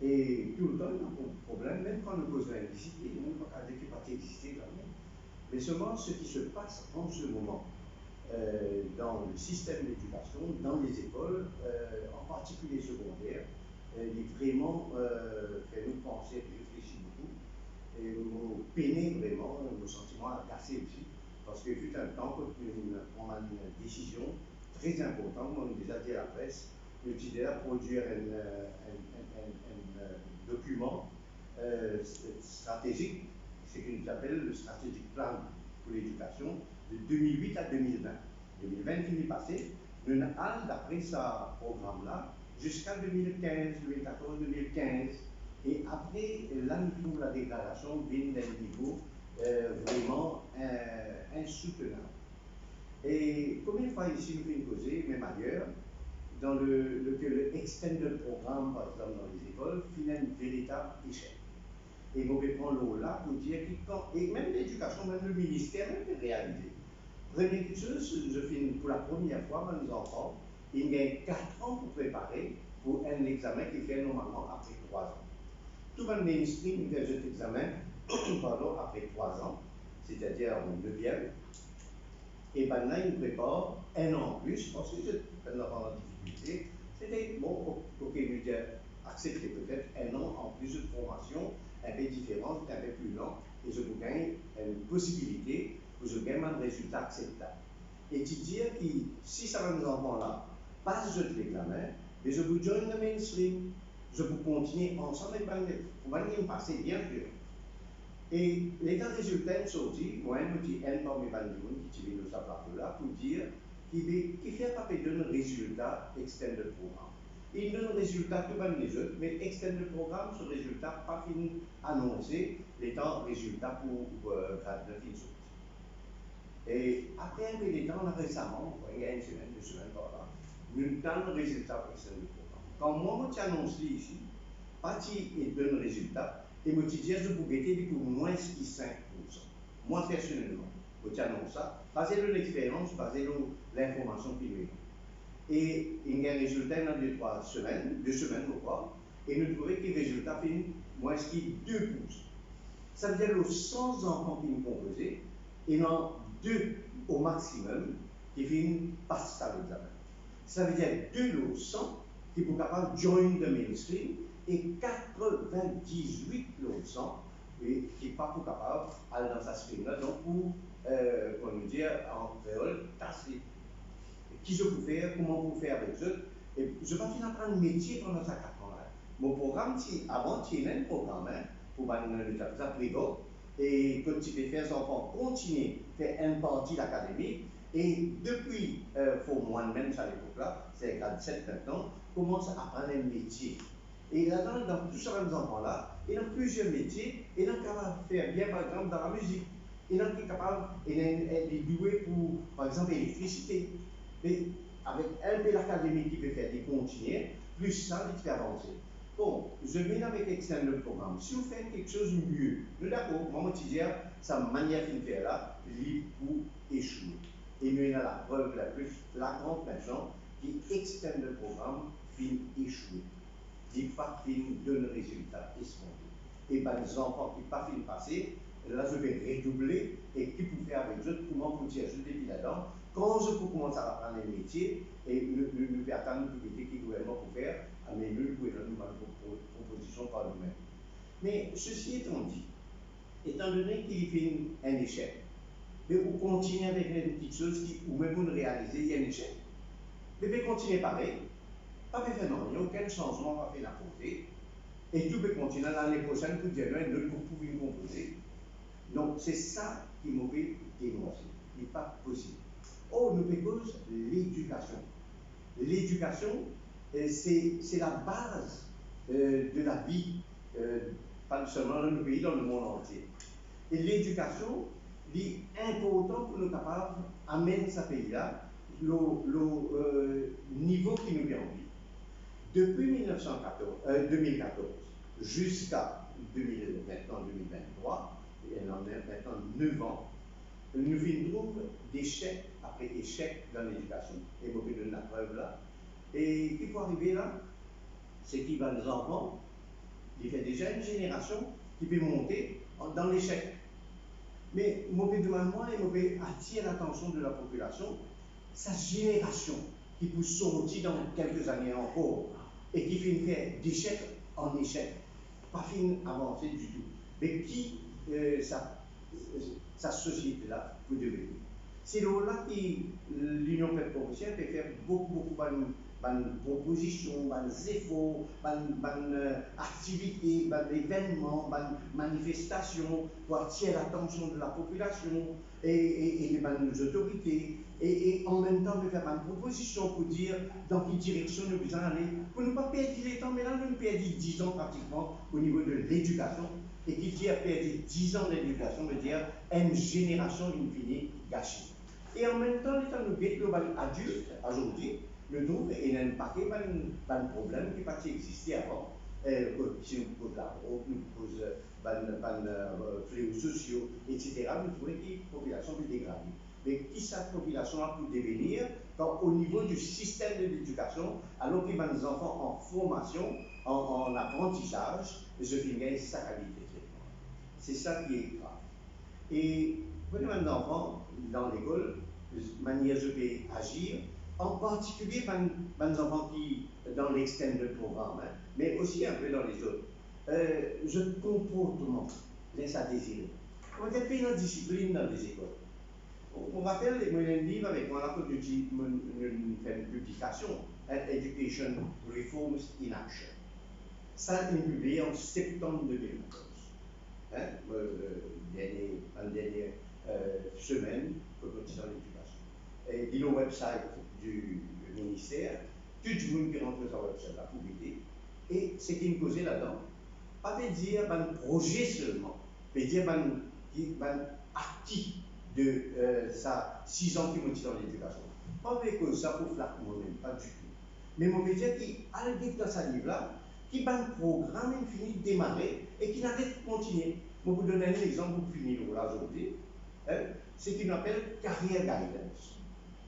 Speaker 3: Et tout le temps, il y a un problème, même quand nous posons l'indiscipline, on ne peut pas dire qu'il partit exister jamais. Mais seulement ce qui se passe en ce moment dans le système d'éducation, dans les écoles, en particulier secondaires, est vraiment fait nous penser, réfléchir beaucoup, et nous peiner vraiment, nos sentiments agacés aussi. Parce que fut un temps qu'on a une décision très importante, on nous a dit à la presse, nous avons produire un document stratégique, ce que nous appelons le Strategic Plan pour l'éducation, de 2008 à 2020. 2020 qui est passé, nous avons d'après ce programme-là, jusqu'à 2015, 2014, 2015, Et après, là, nous trouvons la déclaration vient d'un niveau vraiment insoutenable. Et combien de fois ici nous faisons causer, même ailleurs, dans le extended programme, par exemple, dans les écoles, finit un véritable échec. Et vous pouvez prendre l'eau là pour dire que, et même l'éducation, même le ministère, même les réalités. Première chose, je finis pour la première fois, mes enfants, ils gagnent 4 ans pour préparer pour un examen qui fait normalement après 3 ans. Tout le mainstream fait cet examen pardon, après 3 ans, c'est-à-dire en 9e. Et maintenant, ils préparent 1 an en plus, parce que c'est un enfant en difficulté. C'était bon, ok, nous dire, accepter peut-être 1 an en plus de formation, un peu différente, un peu plus long, et je vous gagne une possibilité pour je gagne un résultat acceptable. Et tu dis que si ça va nous enfants-là passent l'examen, mais je vous join le mainstream, je vous continue ensemble avec vous allez me passer bien sûr. Et les résultats sont sortis, moi je dis un parmi les bandits qui tirent de sa plateau-là pour dire qu'il fait pas de résultat externe de programme. Il donne le résultat tout le les autres, mais externe de programme, ce résultat pas fini annoncé, l'étant résultat pour grade de fin sorti. Et après un peu de temps, récemment, il y a une semaine, 2 semaines par là, nous avons le résultat externe de programme. Quand moi, je t'annonce ici, parti et donne le résultat, et je dis que vous guettez pour moins de 5%. Moi, personnellement, je t'annonce ça, basé sur l'expérience, basé sur l'information qui nous est. Et il y a un résultat dans 2-3 semaines, 2 semaines ou quoi, et nous trouvons que le résultat fait moins de 2%. Ça veut dire que 100 enfants qui nous composent, et non 2 au maximum qui viennent passer à l'examen. Ça veut dire 2 sur 100 qui sont capables de join the mainstream et 98 sur 100 qui ne sont pas capables d'aller dans sa stream-là, donc pour, comment dire, en créole, tasser. Qui je peux faire, comment vous faire avec eux. Et je vais finir apprendre un métier pendant ces 4 ans-là. Mon programme, avant, il y a un programme pour l'état privé. Et quand tu peux faire les enfants continuer à faire une partie d'académie, et depuis, pour moi même à l'époque-là, c'est grade 7 maintenant, commence à apprendre un métier. Et là-dedans, dans tous ces enfants-là, ils ont plusieurs métiers, et ils sont capables de faire bien, par exemple, dans la musique. Ils sont capables de douer pour, par exemple, l'électricité. Mais avec un peu l'académie qui peut faire des continuer, plus ça, il fait avancer. Bon, je viens avec externe le programme. Si vous faites quelque chose de mieux, nous d'accord, moi, je dis, sa manière de faire là, il pour échouer. Et nous avons la preuve la plus flagrante maintenant, qui externe le programme, fin échouer. Il n'est pas fin donner résultat escompté. Et par les enfants qui ne pas fin passer, là, je vais redoubler et qui peut faire avec eux, comment vous dire, je dis là-dedans. Quand je peux commencer à apprendre les métiers, et nous pouvons attendre l'utilité qui gouvernement pour faire, mais nous pouvons donner une proposition par nous-mêmes. Mais ceci étant dit, étant donné qu'il fait un échec, mais vous continuez avec une petite chose qui, ou même vous réalisez, il y a un échec. Mais vous continuez pareil, pas de faire non, il n'y a aucun changement à faire apporter, et tout peut continuer l'année prochaine pour dire, nous pouvons composer. Donc c'est ça qui m'a fait dénoncer. Il n'est pas possible. Oh, nous cause l'éducation. L'éducation, c'est la base de la vie, pas seulement dans le pays, dans le monde entier. Et l'éducation est importante pour nous capables d'amener ce pays-là le niveau qui nous vient en vie. Depuis 2014 jusqu'à 2023, et maintenant 9 ans, nous vivons d'échec après échec dans l'éducation, et beaucoup de la preuve là. Et il faut arriver là, c'est qu'il va nos enfants, il fait déjà une génération qui peut monter dans l'échec. Mais mauvais demande moi et mauvais attire l'attention de la population, sa génération qui peut sortir dans quelques années encore et qui finit faire d'échec en échec, pas finir avancer du tout. Mais qui sa société-là peut devenir. C'est là que l'Union provinciale peut faire beaucoup de propositions, d'efforts, d'activités, d'événements, de manifestations pour attirer l'attention de la population et des autorités. Et en même temps, peut faire une proposition pour dire dans quelle direction nous devons aller, pour ne pas perdre le temps. Mais là, nous perdons 10 ans pratiquement au niveau de l'éducation. Et qui dit perdre 10 ans d'éducation veut dire une génération infinie gâchée. Et en même temps, l'état nous guette global adulte, aujourd'hui, nous trouve et il y a un paquet de problèmes qui pas existé avant. Si nous posons la route, nous posons fléaux sociaux, etc., nous trouvons que la population peut dégrader. Mais qui cette population a pu devenir quand, au niveau du système de l'éducation, alors qu'il y a des enfants en formation, en apprentissage, je finis sa qualité de traitement. C'est ça qui est grave. Et quand on a un enfant dans l'école, de manière je peux agir, en particulier les enfants qui dans l'externe de programme, hein, mais aussi un peu dans les autres. Je comportement laisse à désirer. On va dire une discipline dans les écoles. On rappelle, moi, un livre avec moi, là, que je fais une publication, Education Reforms in Action. Ça a été publié en septembre 2014. Hein, en dernière semaine, pour continuer l'éducation. Et il y a le website du ministère, tout le monde qui rentre sur le website l'a publié. Et ce qui me causait là-dedans, pas de dire un projet seulement, mais dire un actif de ça 6 ans qui m'ont dit dans l'éducation. Pas avec ça pour flatter moi-même, pas du tout. Mais mon média qui a le dans sa livre-là, qui a un programme infini démarré et qui n'a pas continué. Je vais vous donner un exemple pour finir aujourd'hui. C'est ce qu'on appelle Career Guidance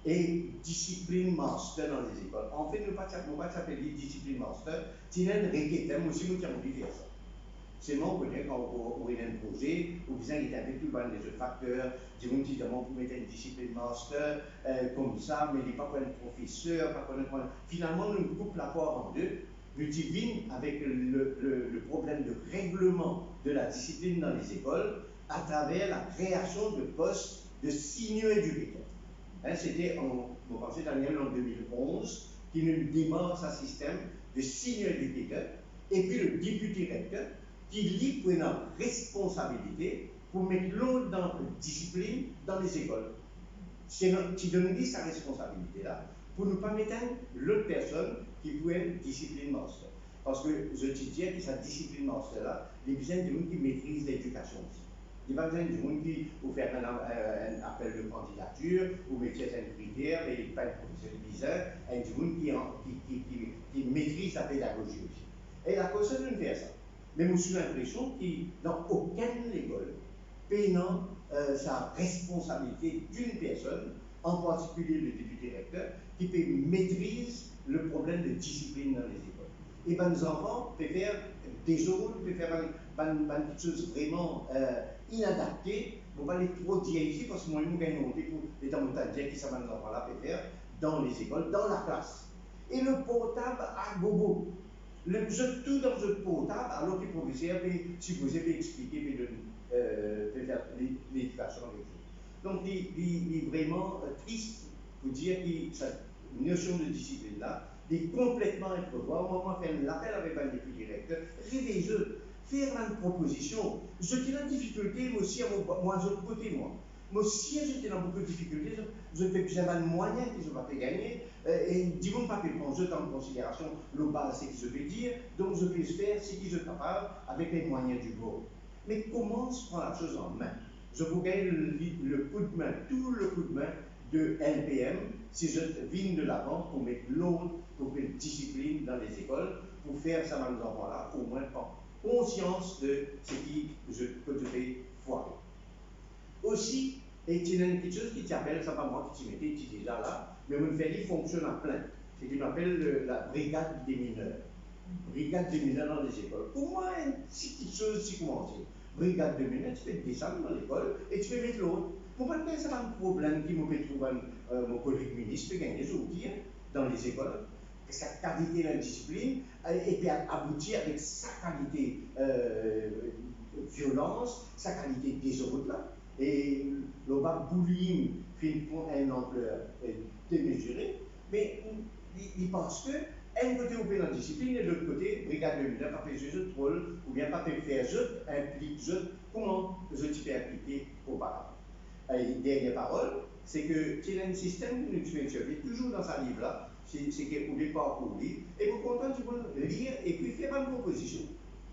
Speaker 3: et Discipline Master dans les écoles. En fait, nous ne pouvons pas s'appeler Discipline Master, c'est une requête, moi aussi, nous avons envie de faire ça. C'est moi, on connaît quand on a un projet, ou bien il est un peu plus bas les autres facteurs, disons évidemment pour mettre une discipline master comme ça, mais il n'est pas pour un professeur, pas pour un... Finalement, nous coupons la poire en deux, nous divisons avec le problème de règlement de la discipline dans les écoles à travers la création de postes de senior educator. Hein, c'était, on pensait Daniel en 2011, qui nous démarre un système de senior educator, et puis le député recteur, qui lui prend la responsabilité pour mettre l'autre dans la discipline dans les écoles. C'est qui donne sa responsabilité là, pour ne pas mettre l'autre personne qui peut être discipline master. Parce que je te dis que cette discipline master là, il y a besoin de gens qui maîtrisent l'éducation aussi. Il n'y a pas besoin de gens qui vous faire un appel de candidature, ou mettre un critère, mais pas un professeur de bizarre, et des gens qui maîtrisent la pédagogie aussi. Et la cause de faire ça. Mais je suis l'impression qu'il dans aucune école, payant sa responsabilité d'une personne, en particulier le député recteur, qui peut maîtriser le problème de discipline dans les écoles. Et ben, nos enfants peuvent faire des autres, peuvent faire des choses vraiment inadaptées. On va pas les trop dire ici parce que moi, nous gagnons monter pour les temps qui ça va nos enfants-là peuvent faire dans les écoles, dans la classe. Et le portable à gogo. Je tout dans le portable, alors que le professeur est supposé expliquer, faire l'éducation avec eux. Donc, il est vraiment triste pour dire que cette notion de discipline-là est complètement imprévoire. Moi, je fais l'appel avec un député directeur, réveillez-eux, faire une proposition. Je dis la difficulté, moi aussi, moi, de l'autre côté, moi. Moi, si j'étais dans beaucoup de difficultés, je fais plus un moyen que je vais gagner. Et dis-moi pas que je prends en considération le bas, c'est ce que je vais dire, donc je peux faire ce que je suis capable avec les moyens du bord. Mais comment se prend la chose en main? Je vous gagne le coup de main, tout le coup de main de LPM, si je viens de l'avant pour mettre l'autre, pour une discipline dans les écoles, pour faire ça dans les enfants-là, au moins pas conscience de ce que je fais foirer. Aussi, et il y a une petite chose qui t'appelle, ça pas moi qui t'y mettais, qui déjà là, mais mon fait fonctionne à plein. C'est ce qu'on appelle la brigade des mineurs. Brigade des mineurs dans les écoles. Pour moi, une petite chose qui commence. Brigade des mineurs, tu peux descendre dans l'école et tu peux mettre l'autre. Pour moi, c'est pas un problème qui me fait trouver mon collègue ministre, qui gagne des outils dans les écoles. Sa qualité de la discipline, et puis aboutir avec sa qualité violence, sa qualité désordre là. Et le bullying fait prendre une ampleur démesurée, mais il pense que un côté au la discipline et de l'autre côté, brigade de leader, pas faire jeu de rôle, ou bien pas faire jeu, implique jeu, comment je t'y appliquer auparavant. Et dernière parole, c'est que c'est un système que nous utilisons toujours dans sa livre là, c'est qu'il n'est pas pour lire, et vous content de lire et puis faire une proposition.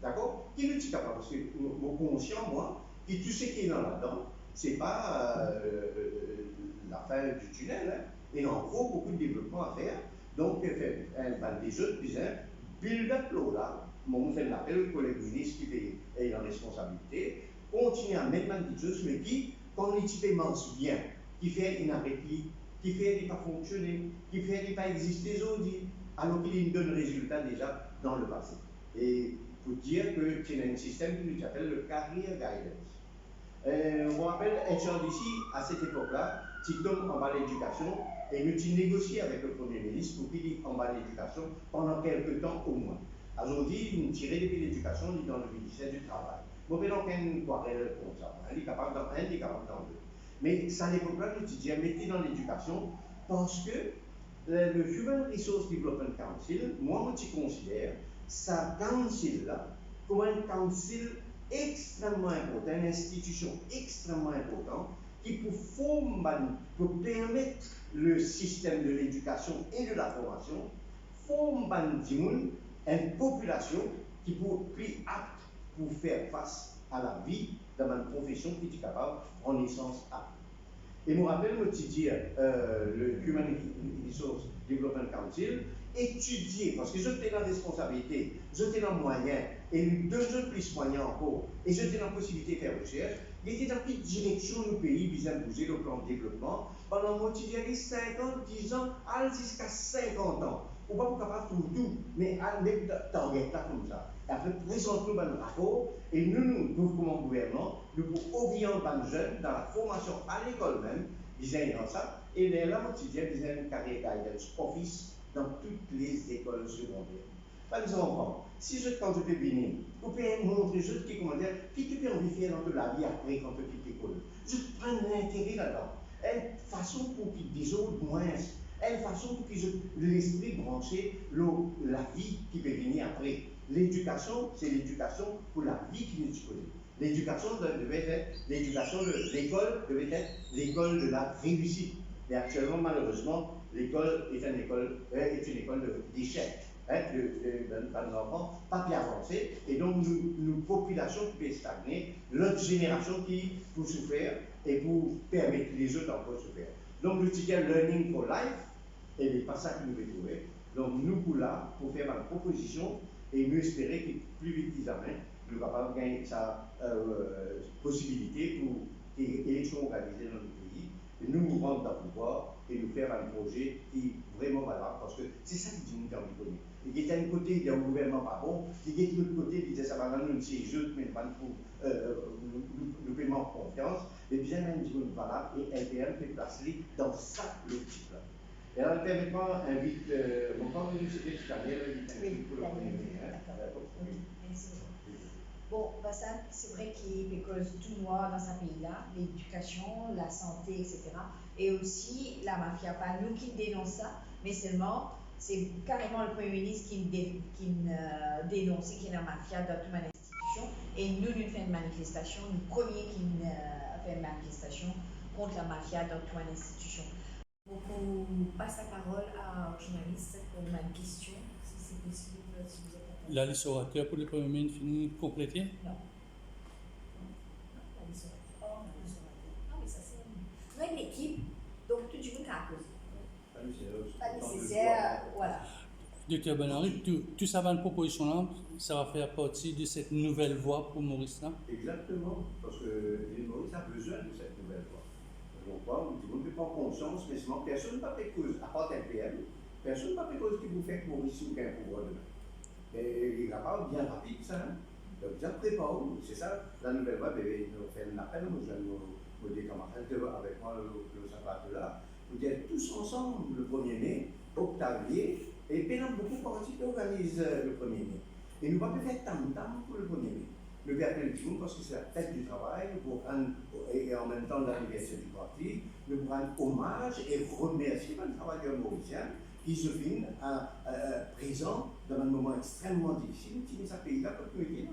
Speaker 3: D'accord? Qui nous dit capable? Parce que mon conscient, moi, qui tout ce qui est dans là-dedans, c'est pas la fin du tunnel, hein. Et en gros, beaucoup de développement à faire. Donc, des jeux, puis build up là, mon fait l'appel au collègue ministre qui est en responsabilité, continue à mettre des choses, mais qui, quand l'équipement bien, qui fait une appétit, qui fait des pas fonctionner, qui fait des pas exister aujourd'hui, alors qu'il donne résultat déjà dans le passé. Et pour dire que c'est un système qui nous appelle le Career Guidance. On rappelle, HRDC, à cette époque-là, TikTok en bas l'éducation, et nous avons négocié avec le Premier ministre pour qu'il en bas l'éducation pendant quelques temps au moins. Aujourd'hui, nous tirons depuis l'éducation, nous dans le ministère du Travail. Bon, mais donc, une querelle comme ça. Il est capable dans un, il est capable dans deux. Mais ça, à l'époque-là, nous disons, mettez dans l'éducation, parce que le Human Resource Development Council, moi, je considère ça council-là comme un council extrêmement important, une institution extrêmement importante qui pour former, pour permettre le système de l'éducation et de la formation, former une population qui pour plus apte pour faire face à la vie dans une profession qui est capable en naissance apte. Et je me rappelle, le Human Resource Development Council, étudier, parce que je t'ai la responsabilité, je t'ai le moyen, et deux autres plus moyens encore, et je t'ai la possibilité de faire recherche, il était dans quelle direction le pays vise à bouger le plan de développement pendant moi, tu dis 5 ans, 10 ans, jusqu'à 50 ans. On ne peut pas faire tout, mais à mettre target là comme ça. Et après, présente-nous un rapport, et nous, comme gouvernement, nous pouvons orienter les jeunes dans la formation à l'école même, disant ça, et là, moi, tu dis, un carrière guidance office dans toutes les écoles secondaires. Par exemple, si quand je peux venir, vous pouvez montrer juste qui comment dire, qui tu peux envie de faire dans la vie après quand tu quittes l'école. Je prends l'intérêt là-dedans. Une façon pour qu'ils disent moins, une façon pour qu'ils l'esprit branché la vie qui peut venir après. L'éducation, c'est l'éducation pour la vie qui nous connaît. L'éducation devait être, l'éducation de l'école devait être l'école de la réussite. Mais actuellement, malheureusement, l'école est une école d'échec. Dans nos enfants, pas bien avancé, et donc nous population qui peut stagner, l'autre génération qui peut souffrir et pour permettre les autres encore souffrir. Donc le titre Learning for Life, et c'est pas ça que nous devons trouver. Donc nous pour là, pour faire une proposition et nous espérer que plus vite qu'ils amènent, nous sommes capables de gagner sa possibilité pour élection organisée dans le pays, et nous nous rendre dans le pouvoir et nous faire un projet qui est vraiment valable, parce que c'est ça qui dit nous dans le pays. Et qui est d'un côté, il y a un gouvernement pas bon, et qui est de l'autre côté, il disait ça va nous une jeu, mais pas pour le paiement de confiance, et bien même dit valable, et LPM peut placer dans ça logique-là. Et alors, permettez-moi, invite, mon camp de l'université de Daniel, invite pour le premier ministre.
Speaker 1: Merci. Bon, ça, c'est vrai qu'il y a tout noir dans ce pays-là, l'éducation, la santé, etc. Et aussi la mafia, pas nous qui dénonce ça, mais seulement c'est carrément le Premier ministre qui dénonce qu'il y a la mafia dans toute une institution. Et nous faisons une manifestation, le premier qui fait une manifestation contre la mafia dans toute une institution. Donc, on passe la parole à un journaliste pour une question, si c'est possible, si vous êtes d'accord.
Speaker 4: La liste orateur pour le Premier ministre finit complétée?
Speaker 1: Non. La liste orateur. Oh, la liste orateur. Ah oui, ça c'est. Nous avons une équipe, donc tout le monde a posé. Pas nécessaire, voilà.
Speaker 4: Docteur Benary, tout ça va une proposition là, ça va faire partie de cette nouvelle voie pour Maurice là?
Speaker 3: Exactement, parce que l'île Maurice a besoin de cette nouvelle voie. Donc, tout le monde ne peut pas conscience, mais sinon personne ne peut faire cause, à part LPM, personne ne peut faire cause qui vous fait que Maurice ou qu'un pouvoir demain. Et il va pas bien rapide ça, hein? Donc bien préparé, c'est ça, la nouvelle voie, nous fait un appel, nous allons nos camarades avec moi le sabat là, vous êtes tous ensemble le 1er mai, Octavier, et bien beaucoup de partis qui organisent le 1er mai. Et nous ne pouvons pas faire tam-tam pour le 1er mai. le verre du monde parce que c'est la fête du travail, pour rendre, et en même temps l'anniversaire du parti, nous pour rendre hommage et remercier les travailleurs mauriciens qui se viennent présents dans un moment extrêmement difficile, qui met ce pays-là comme nous dit.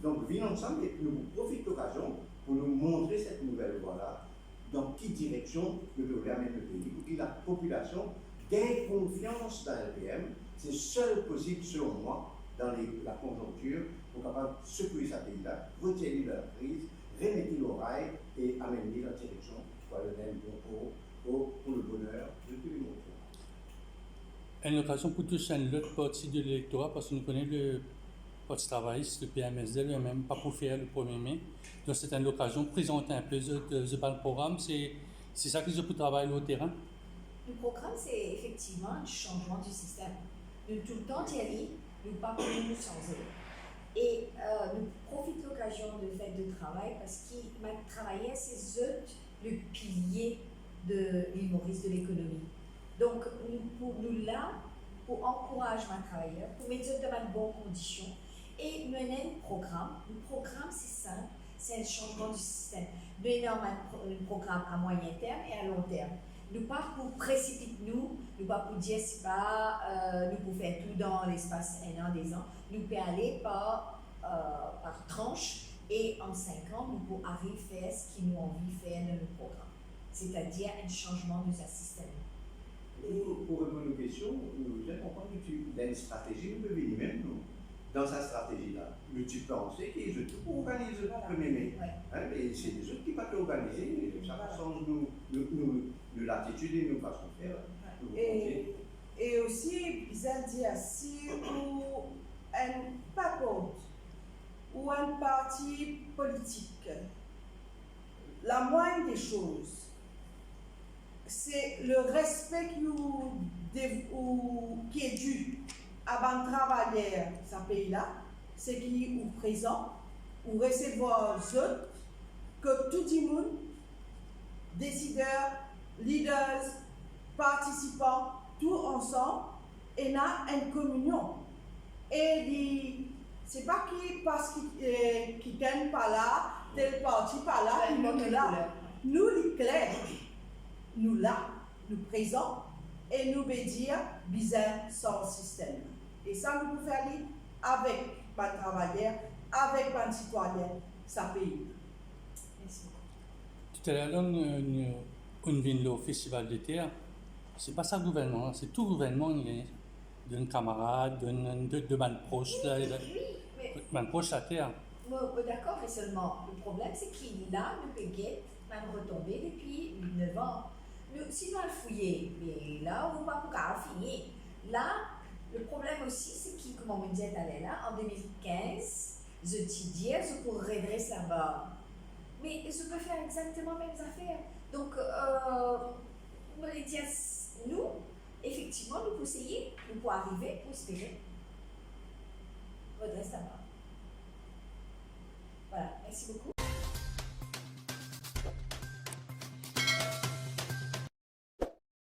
Speaker 3: Donc, venons ensemble et nous profitons de l'occasion pour nous montrer cette nouvelle voie-là, dans quelle direction nous devons amener le pays, pour que la population gagne confiance dans l'LPM. C'est seul possible, selon moi, dans la conjoncture, pour capable de secouer ce pays-là, retirer la crise, remettre l'oreille et amener la direction pour le même pour le bonheur de tous les mondes.
Speaker 4: Une occasion pour toucher une autre partie de l'électorat, parce que nous connaissons le Parti travailliste, le PMSD, même pas pour faire le 1er mai. Donc c'est une occasion de présenter un peu le programme. C'est ça que je peux travailler au terrain.
Speaker 1: Le programme, c'est effectivement un changement du système. Nous tout le temps y aller, nous pas pour nous changer. Et nous profitons de l'occasion de faire de travail parce qu'il m'a travaillé, c'est le pilier de l'île Maurice de l'économie. Donc, pour nous là, pour encourager ma travailleur, pour mettre dans de bonnes conditions et mener un programme. Le programme, c'est simple, c'est un changement du système. Nous avons un programme à moyen terme et à long terme. Nous pas pour précipiter nous pas pour dire c'est pas nous pour faire tout dans l'espace 1 an, 2 ans. Nous pouvons aller par tranche et en 5 ans, nous pouvons arriver à faire ce qu'ils nous ont envie de faire dans le programme. C'est-à-dire un changement de ce système.
Speaker 3: Pour répondre aux questions, nous allons comprendre que tu as une stratégie, nous devons venir même nous. Dans sa stratégie-là, tu penses qu'il y a des autres pour organiser le 1er mai.
Speaker 1: Ouais.
Speaker 3: Hein, mais c'est des autres qui ne peuvent pas organiser, ça change nous l'attitude et nous façon de faire.
Speaker 2: Et aussi, Bizarre dit si ou un papote ou un parti politique, la moindre des choses, c'est le respect qui est dû à un travailleur de ce pays-là, c'est qui est présent, ou recevoir autres, que tout le monde, décideurs, leaders, participants, tout ensemble, et a une communion. Et c'est pas qui parce qu'ils gagnent pas là, tel parti pas là, qui nous là. Nous, les clairs, nous là, nous présents, et nous dire bizarre sans système. Et ça, nous pouvons faire avec les travailleurs, avec les citoyens, ça pays.
Speaker 1: Merci.
Speaker 4: Tout à l'heure, on vient au festival d'été. C'est pas ça le gouvernement, c'est tout le gouvernement d'un camarade, de man proche, man proche à terre.
Speaker 1: D'accord, mais seulement le problème, c'est qu'il là, le péguet, même retombé depuis 9 ans. Si nous allons fouiller, mais là, on ne va pas finir. Là, le problème aussi, c'est qu'il, comme on me disait là, en 2015, je te dis, je pourrais redresser la barre. Mais je peux faire exactement les mêmes affaires. Donc, on va dire, nous, effectivement, nous pouvons essayer, nous pouvons arriver, pour espérer, redresser la barre. Voilà, merci beaucoup.